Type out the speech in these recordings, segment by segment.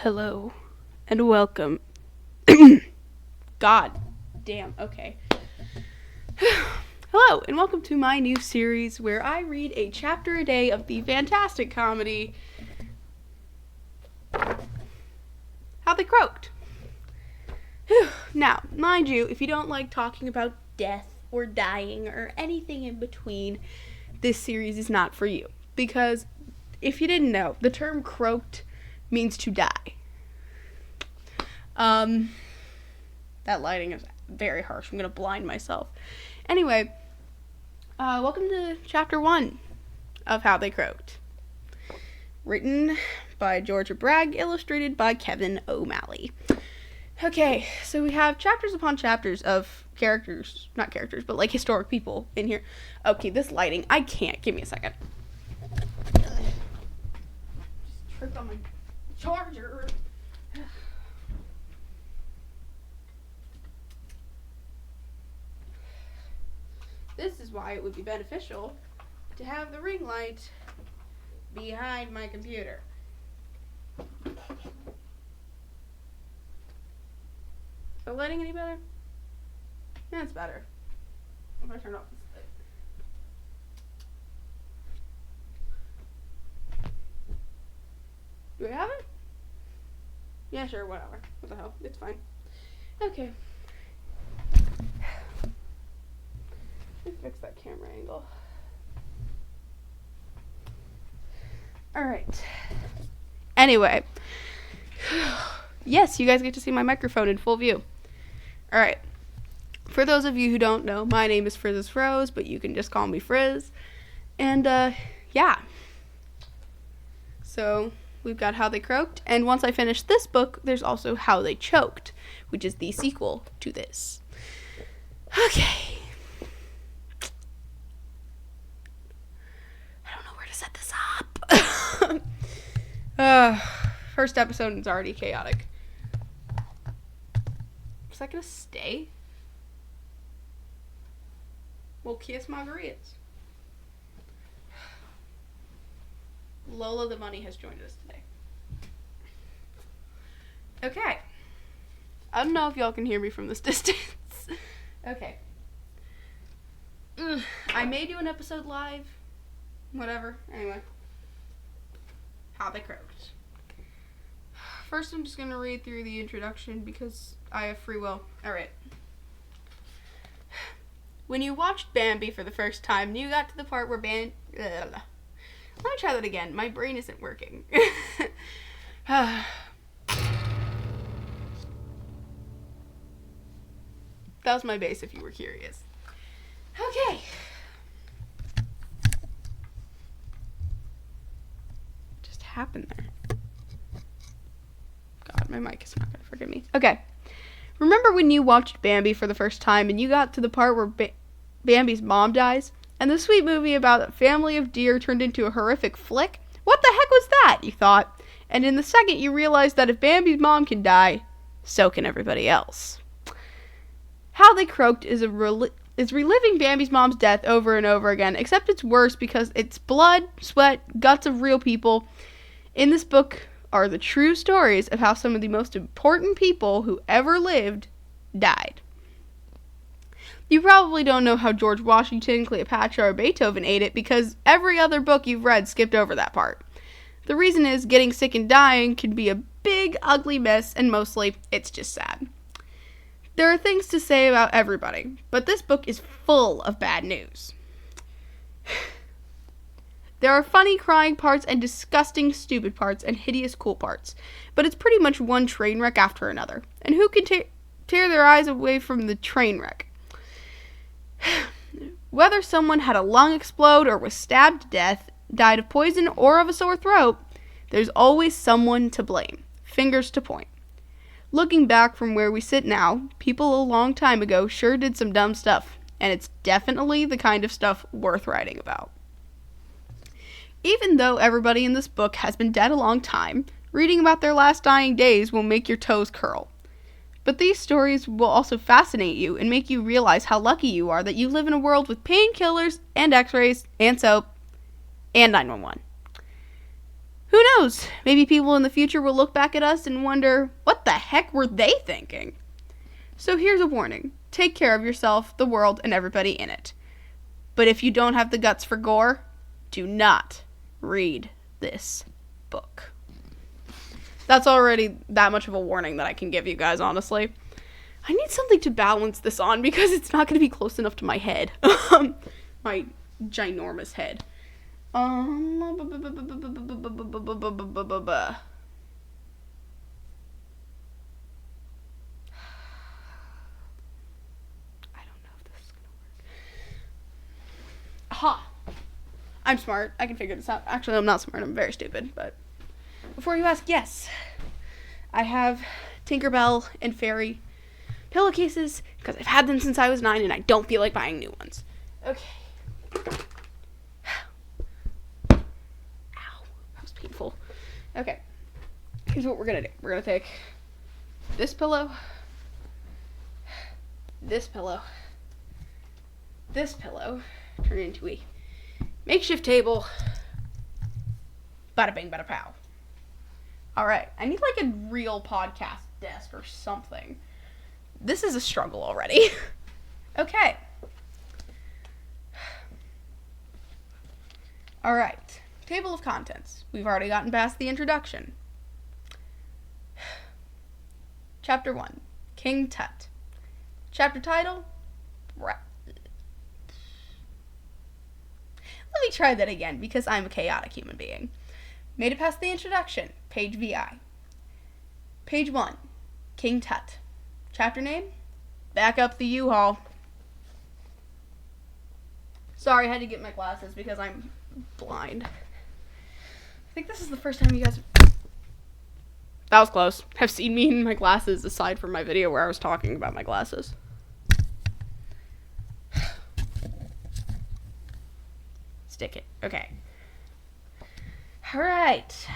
Hello, and welcome. God damn, okay. Hello, and welcome to my new series where I read a chapter a day of the fantastic comedy How They Croaked. Now, mind you, if you don't like talking about death or dying or anything in between, this series is not for you. Because, if you didn't know, the term croaked means to die. That lighting is very harsh. I'm going to blind myself. Anyway, welcome to Chapter 1 of How They Croaked. Written by Georgia Bragg, illustrated by Kevin O'Malley. Okay, so we have chapters upon chapters of not characters, but like historic people in here. Okay, this lighting, I can't. Give me a second. Just tripped on my charger. This is why it would be beneficial to have the ring light behind my computer. Is the lighting any better? Yeah, it's better. I'm gonna turn off this light. Do I have it? Yeah, sure, whatever. What the hell? It's fine. Okay. Let me fix that camera angle. Alright. Anyway. Yes, you guys get to see my microphone in full view. Alright. For those of you who don't know, my name is Frizz's Rose, but you can just call me Frizz. And, yeah. So, we've got How They Croaked, and once I finish this book, there's also How They Choked, which is the sequel to this. Okay. Set this up. First episode is already chaotic. Is that gonna stay? Well, kiss margaritas. Lola the Money has joined us today. Okay. I don't know if y'all can hear me from this distance. Okay. I may do an episode live. Whatever. Anyway. How They Croaked. First, I'm just going to read through the introduction because I have free will. Alright. When you watched Bambi for the first time, you got to the part where Let me try that again. My brain isn't working. That was my bass if you were curious. Okay. Happened there? God, my mic is not gonna forgive me. Okay. Remember when you watched Bambi for the first time and you got to the part where Bambi's mom dies? And the sweet movie about a family of deer turned into a horrific flick? What the heck was that, you thought? And in the second you realized that if Bambi's mom can die, so can everybody else. How They Croaked is reliving Bambi's mom's death over and over again, except it's worse because it's blood, sweat, guts of real people. In this book are the true stories of how some of the most important people who ever lived died. You probably don't know how George Washington, Cleopatra, or Beethoven ate it because every other book you've read skipped over that part. The reason is getting sick and dying can be a big, ugly mess, and mostly it's just sad. There are things to say about everybody, but this book is full of bad news. There are funny crying parts and disgusting stupid parts and hideous cool parts, but it's pretty much one train wreck after another. And who can tear their eyes away from the train wreck? Whether someone had a lung explode or was stabbed to death, died of poison or of a sore throat, there's always someone to blame. Fingers to point. Looking back from where we sit now, people a long time ago sure did some dumb stuff, and it's definitely the kind of stuff worth writing about. Even though everybody in this book has been dead a long time, reading about their last dying days will make your toes curl. But these stories will also fascinate you and make you realize how lucky you are that you live in a world with painkillers and x-rays and soap and 911. Who knows? Maybe people in the future will look back at us and wonder, what the heck were they thinking? So here's a warning. Take care of yourself, the world, and everybody in it. But if you don't have the guts for gore, do not read this book. That's already that much of a warning that I can give you guys, honestly. I need something to balance this on because it's not going to be close enough to my head. My ginormous head. I don't know if this is going to work. Aha! I'm smart. I can figure this out. Actually, I'm not smart. I'm very stupid. But before you ask, yes. I have Tinkerbell and Fairy pillowcases because I've had them since I was 9 and I don't feel like buying new ones. Okay. Ow. That was painful. Okay. Here's what we're going to do. We're going to take this pillow, this pillow, turn it into a makeshift table. Bada bing, bada pow. Alright, I need like a real podcast desk or something. This is a struggle already. Okay. Alright, table of contents. We've already gotten past the introduction. Chapter 1, King Tut. Chapter title, Let me try that again because I'm a chaotic human being. Made it past the introduction. Page VI. Page 1. King Tut. Chapter name? Back Up the U-Haul. Sorry, I had to get my glasses because I'm blind. I think this is the first time you guys... That was close. Have seen me in my glasses aside from my video where I was talking about my glasses. Stick it. Okay. Alright.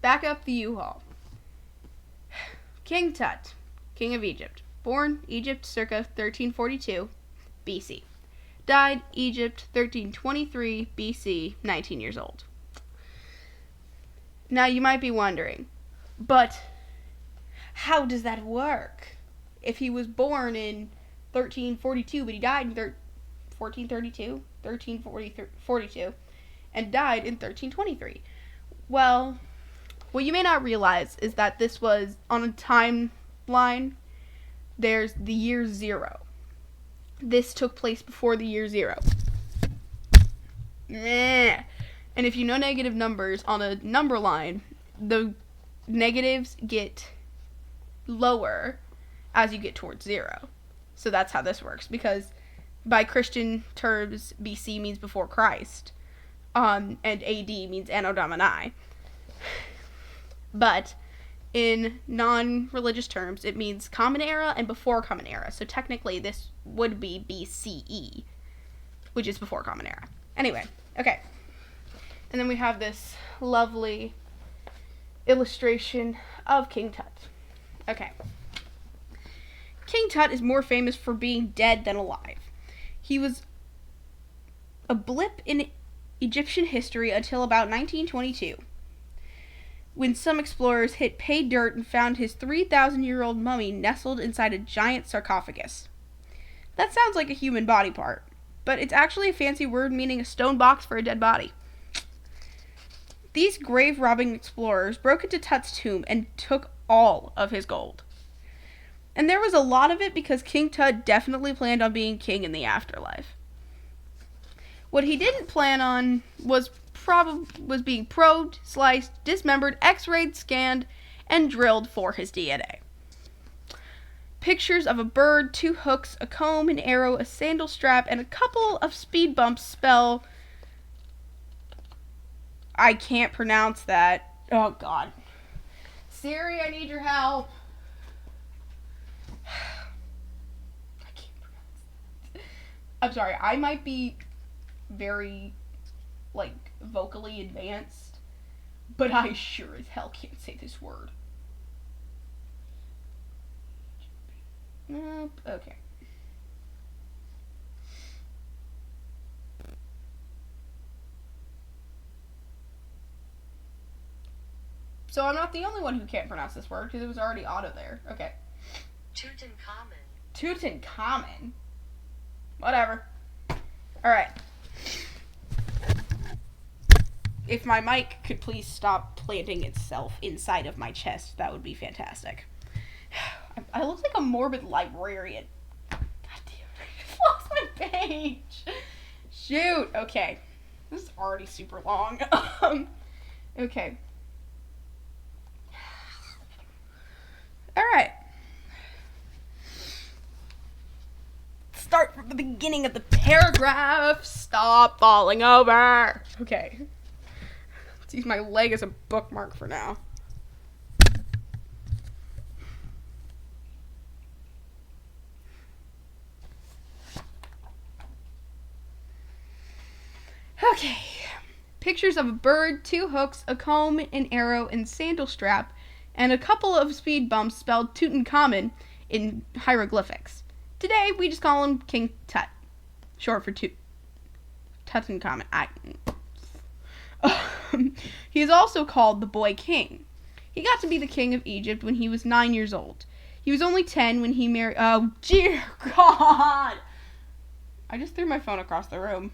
Back up the U-Haul. King Tut, King of Egypt. Born Egypt circa 1342 BC. Died Egypt 1323 BC, 19 years old. Now you might be wondering, but how does that work? If he was born in 1342, but he died in 1342, and died in 1323. Well, what you may not realize is that this was on a timeline. There's the year 0. This took place before the year 0. Meh. And if you know negative numbers on a number line, the negatives get lower as you get towards 0. So that's how this works, because by Christian terms, BC means before Christ, and AD means Anno Domini. But in non-religious terms, it means Common Era and before Common Era. So technically, this would be BCE, which is before Common Era. Anyway, okay. And then we have this lovely illustration of King Tut. Okay. King Tut is more famous for being dead than alive. He was a blip in Egyptian history until about 1922, when some explorers hit pay dirt and found his 3,000-year-old mummy nestled inside a giant sarcophagus. That sounds like a human body part, but it's actually a fancy word meaning a stone box for a dead body. These grave-robbing explorers broke into Tut's tomb and took all of his gold. And there was a lot of it because King Tut definitely planned on being king in the afterlife. What he didn't plan on was being probed, sliced, dismembered, x-rayed, scanned, and drilled for his DNA. Pictures of a bird, 2 hooks, a comb, an arrow, a sandal strap, and a couple of speed bumps spell... I can't pronounce that. Oh, God. Siri, I need your help. I can't pronounce that. I'm sorry, I might be very, vocally advanced, but I sure as hell can't say this word. Nope. Okay. So I'm not the only one who can't pronounce this word because it was already auto there. Okay. Tutankhamun. Tutankhamun. Whatever. Alright. If my mic could please stop planting itself inside of my chest, that would be fantastic. I look like a morbid librarian. God damn it, I just lost my page. Shoot. Okay. This is already super long. Okay. Alright. Start from the beginning of the paragraph. Stop falling over. Okay. Let's use my leg as a bookmark for now. Okay. Pictures of a bird, 2 hooks, a comb, an arrow, and sandal strap, and a couple of speed bumps spelled Tutankhamun in hieroglyphics. Today, we just call him King Tut, short for Tutankhamun. He is also called the Boy King. He got to be the king of Egypt when he was 9 years old. He was only 10 when he married... Oh, dear God! I just threw my phone across the room.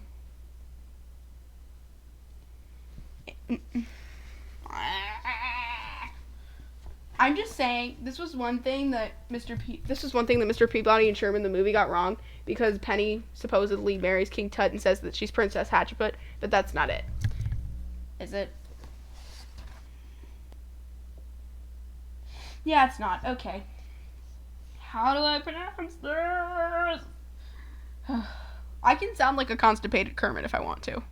I'm just saying, this was one thing that Mr. Peabody and Sherman the movie got wrong, because Penny supposedly marries King Tut and says that she's Princess Hatshepsut, but that's not it. Is it? Yeah, it's not. Okay. How do I pronounce this? I can sound like a constipated Kermit if I want to.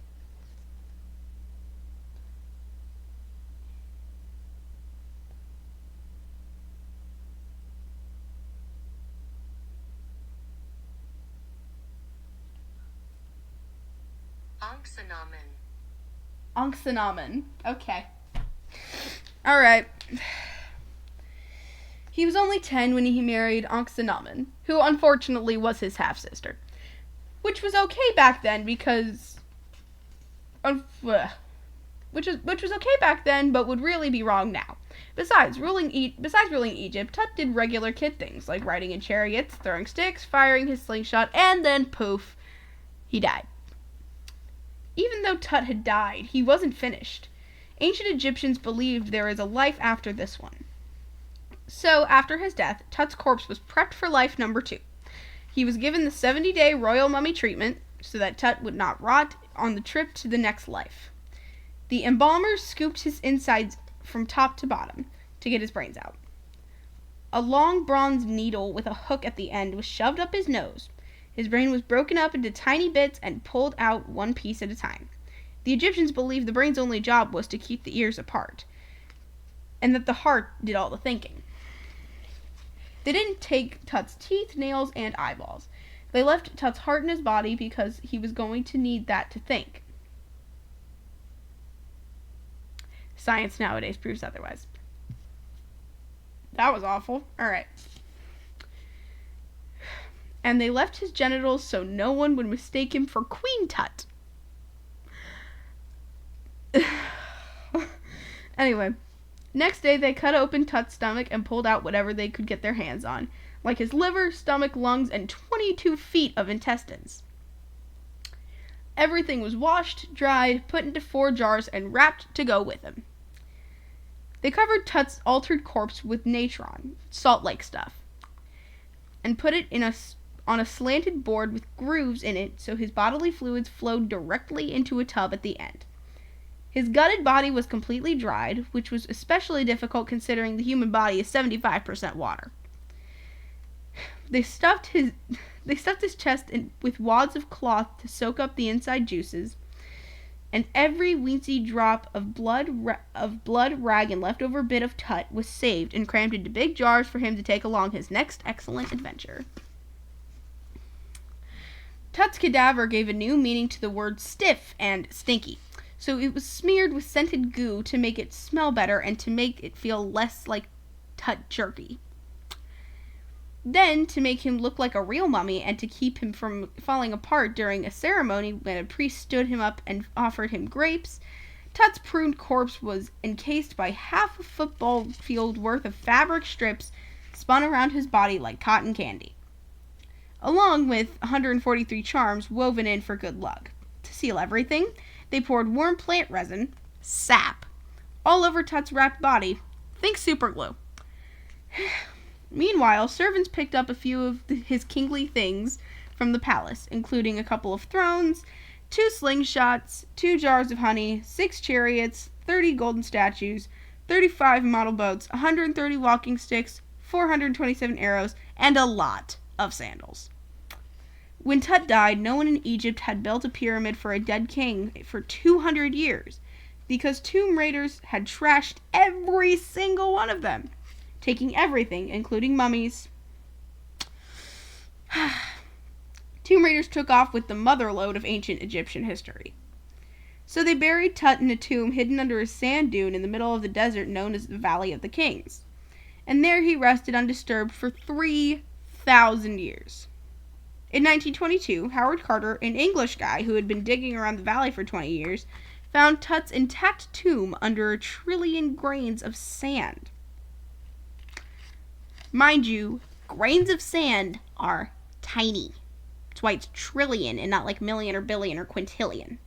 Tutankhamun. Okay. Alright. He was only 10 when he married Tutankhamun, who unfortunately was his half-sister. Which was okay back then because... which was okay back then, but would really be wrong now. Besides ruling Egypt, Tut did regular kid things, like riding in chariots, throwing sticks, firing his slingshot, and then poof, he died. Even though Tut had died, he wasn't finished. Ancient Egyptians believed there is a life after this one. So, after his death, Tut's corpse was prepped for life number 2. He was given the 70-day royal mummy treatment so that Tut would not rot on the trip to the next life. The embalmers scooped his insides from top to bottom to get his brains out. A long bronze needle with a hook at the end was shoved up his nose. His brain was broken up into tiny bits and pulled out one piece at a time. The Egyptians believed the brain's only job was to keep the ears apart, and that the heart did all the thinking. They didn't take Tut's teeth, nails, and eyeballs. They left Tut's heart in his body because he was going to need that to think. Science nowadays proves otherwise. That was awful. Alright. And they left his genitals so no one would mistake him for Queen Tut. Anyway, next day they cut open Tut's stomach and pulled out whatever they could get their hands on, like his liver, stomach, lungs, and 22 feet of intestines. Everything was washed, dried, put into 4 jars, and wrapped to go with him. They covered Tut's altered corpse with natron, salt lake stuff, and put it on a slanted board with grooves in it so his bodily fluids flowed directly into a tub at the end. His gutted body was completely dried, which was especially difficult considering the human body is 75% water. They stuffed his chest with wads of cloth to soak up the inside juices, and every weensy drop of blood, rag, and leftover bit of Tut was saved and crammed into big jars for him to take along his next excellent adventure. Tut's cadaver gave a new meaning to the words stiff and stinky, so it was smeared with scented goo to make it smell better and to make it feel less like Tut jerky. Then, to make him look like a real mummy and to keep him from falling apart during a ceremony when a priest stood him up and offered him grapes, Tut's pruned corpse was encased by half a football field worth of fabric strips spun around his body like cotton candy, along with 143 charms woven in for good luck. To seal everything, they poured warm plant resin, sap, all over Tut's wrapped body. Think super glue. Meanwhile, servants picked up a few of his kingly things from the palace, including a couple of thrones, 2 slingshots, 2 jars of honey, 6 chariots, 30 golden statues, 35 model boats, 130 walking sticks, 427 arrows, and a lot of sandals. When Tut died, no one in Egypt had built a pyramid for a dead king for 200 years, because tomb raiders had trashed every single one of them, taking everything, including mummies. Tomb raiders took off with the motherlode of ancient Egyptian history. So they buried Tut in a tomb hidden under a sand dune in the middle of the desert known as the Valley of the Kings. And there he rested undisturbed for 3,000 years. In 1922, Howard Carter, an English guy who had been digging around the valley for 20 years, found Tut's intact tomb under 1 trillion grains of sand. Mind you, grains of sand are tiny. That's why it's trillion and not like million or billion or quintillion.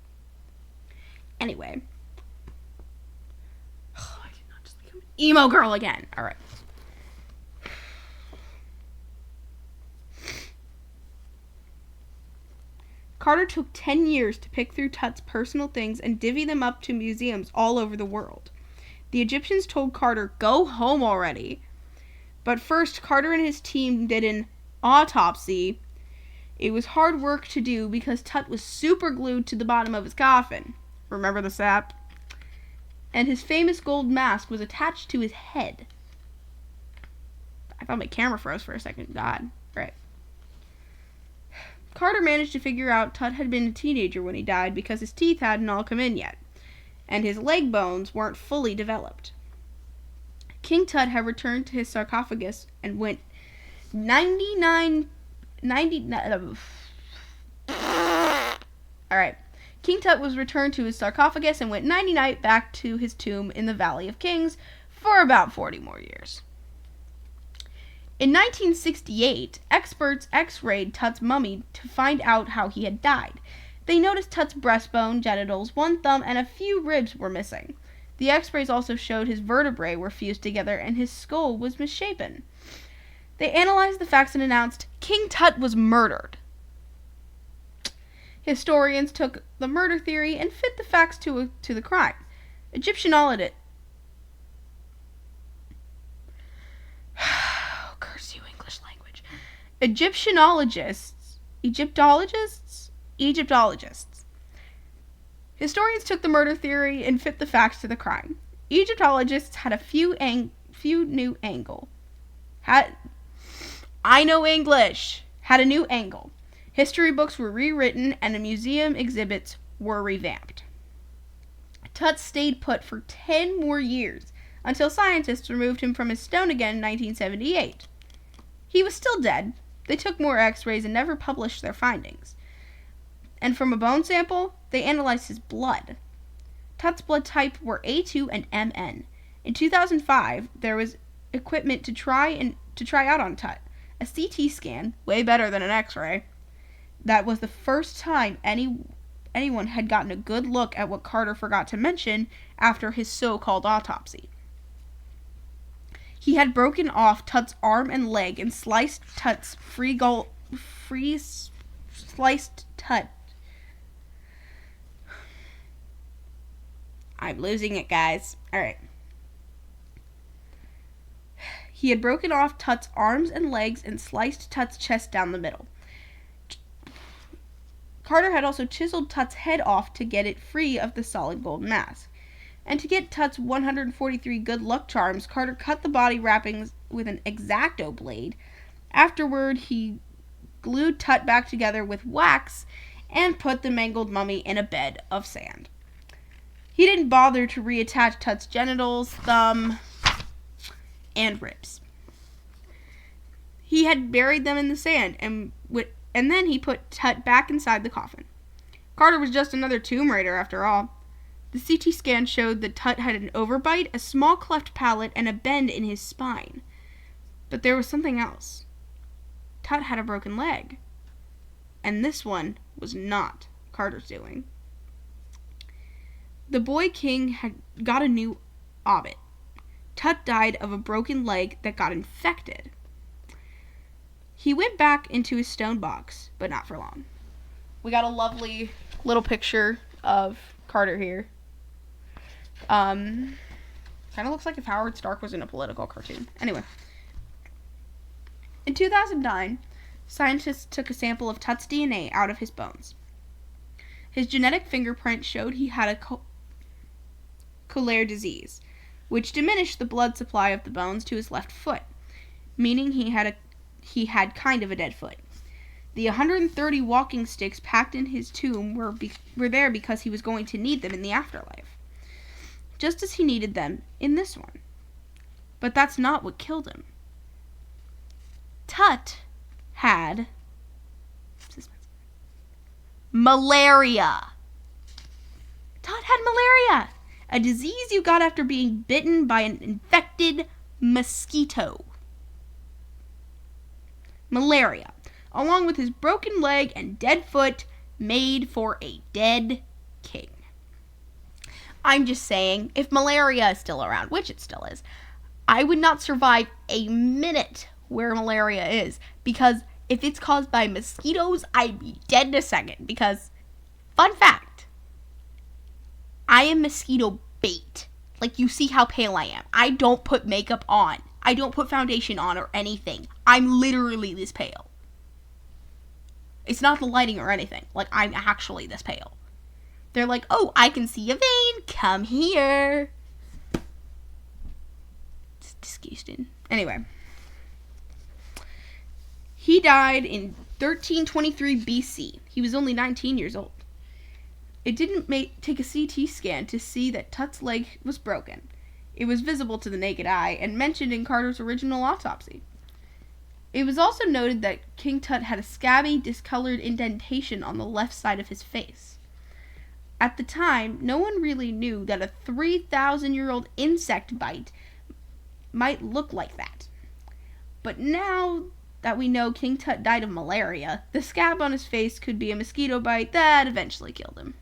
Anyway. Oh, I did not just become an emo girl again. Alright. Carter took 10 years to pick through Tut's personal things and divvy them up to museums all over the world. The Egyptians told Carter, "Go home already." But first, Carter and his team did an autopsy. It was hard work to do because Tut was super glued to the bottom of his coffin. Remember the sap? And his famous gold mask was attached to his head. I thought my camera froze for a second. God. Right. Carter managed to figure out Tut had been a teenager when he died because his teeth hadn't all come in yet, and his leg bones weren't fully developed. King Tut had returned to his sarcophagus and went 99... Alright. King Tut was returned to his sarcophagus and went 99 back to his tomb in the Valley of Kings for about 40 more years. In 1968, experts x-rayed Tut's mummy to find out how he had died. They noticed Tut's breastbone, genitals, 1 thumb, and a few ribs were missing. The x-rays also showed his vertebrae were fused together and his skull was misshapen. They analyzed the facts and announced King Tut was murdered. Historians took the murder theory and fit the facts to the crime. Egyptologists Historians took the murder theory and fit the facts to the crime. Egyptologists had a few new angle. I know English. Had a new angle. History books were rewritten and the museum exhibits were revamped. Tut stayed put for 10 more years until scientists removed him from his stone again in 1978. He was still dead. They took more x-rays and never published their findings. And from a bone sample, they analyzed his blood. Tut's blood type were A2 and MN. In 2005, there was equipment to try out on Tut. A CT scan, way better than an x-ray. That was the first time anyone had gotten a good look at what Carter forgot to mention after his so-called autopsy. He had broken off Tut's arm and leg and sliced Tut's sliced Tut. I'm losing it, guys. Alright. He had broken off Tut's arms and legs and sliced Tut's chest down the middle. Carter had also chiseled Tut's head off to get it free of the solid gold mask. And to get Tut's 143 good luck charms, Carter cut the body wrappings with an X-Acto blade. Afterward, he glued Tut back together with wax and put the mangled mummy in a bed of sand. He didn't bother to reattach Tut's genitals, thumb, and ribs. He had buried them in the sand, and then he put Tut back inside the coffin. Carter was just another Tomb Raider after all. The CT scan showed that Tut had an overbite, a small cleft palate, and a bend in his spine. But there was something else. Tut had a broken leg. And this one was not Carter's doing. The boy king had got a new orbit. Tut died of a broken leg that got infected. He went back into his stone box, but not for long. We got a lovely little picture of Carter here. Kind of looks like if Howard Stark was in a political cartoon. Anyway. In 2009, scientists took a sample of Tut's DNA out of his bones. His genetic fingerprint showed he had a Collaire disease, which diminished the blood supply of the bones to his left foot, meaning he had kind of a dead foot. The 130 walking sticks packed in his tomb were there because he was going to need them in the afterlife, just as he needed them in this one. But that's not what killed him. Tut had malaria. Tut had malaria, a disease you got after being bitten by an infected mosquito. Malaria, along with his broken leg and dead foot, made for a dead king. I'm just saying, if malaria is still around, which it still is, I would not survive a minute where malaria is, because if it's caused by mosquitoes, I'd be dead in a second. Because, fun fact, I am mosquito bait. Like, you see how pale I am. I don't put makeup on. I don't put foundation on or anything. I'm literally this pale. It's not the lighting or anything. Like, I'm actually this pale. They're like, oh, I can see a vein. Come here. It's disgusting. Anyway. He died in 1323 BC. He was only 19 years old. It didn't take a CT scan to see that Tut's leg was broken. It was visible to the naked eye and mentioned in Carter's original autopsy. It was also noted that King Tut had a scabby, discolored indentation on the left side of his face. At the time, no one really knew that a 3,000-year-old insect bite might look like that. But now that we know King Tut died of malaria, the scab on his face could be a mosquito bite that eventually killed him.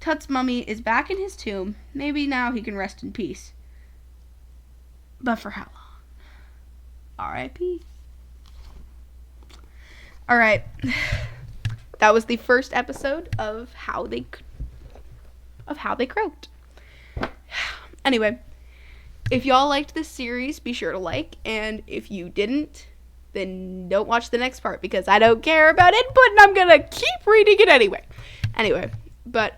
Tut's mummy is back in his tomb. Maybe now he can rest in peace. But for how long? R.I.P. Alright. That was the first episode of how they croaked. Anyway, if y'all liked this series, be sure to like, and if you didn't, then don't watch the next part, because I don't care about input and I'm gonna keep reading it anyway. But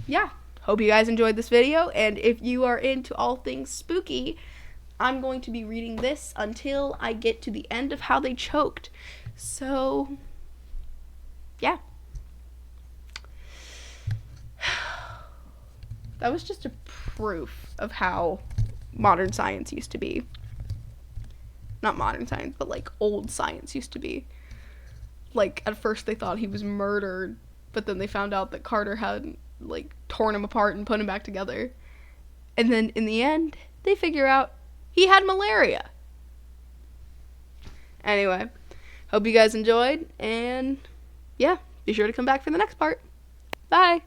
yeah, hope you guys enjoyed this video, and if you are into all things spooky, I'm going to be reading this until I get to the end of how they choked. So, yeah. That was just a proof of how modern science used to be. Not modern science, but like old science used to be. Like, at first they thought he was murdered, but then they found out that Carter had like torn him apart and put him back together. And then in the end, they figure out he had malaria. Anyway, hope you guys enjoyed, and yeah, be sure to come back for the next part. Bye!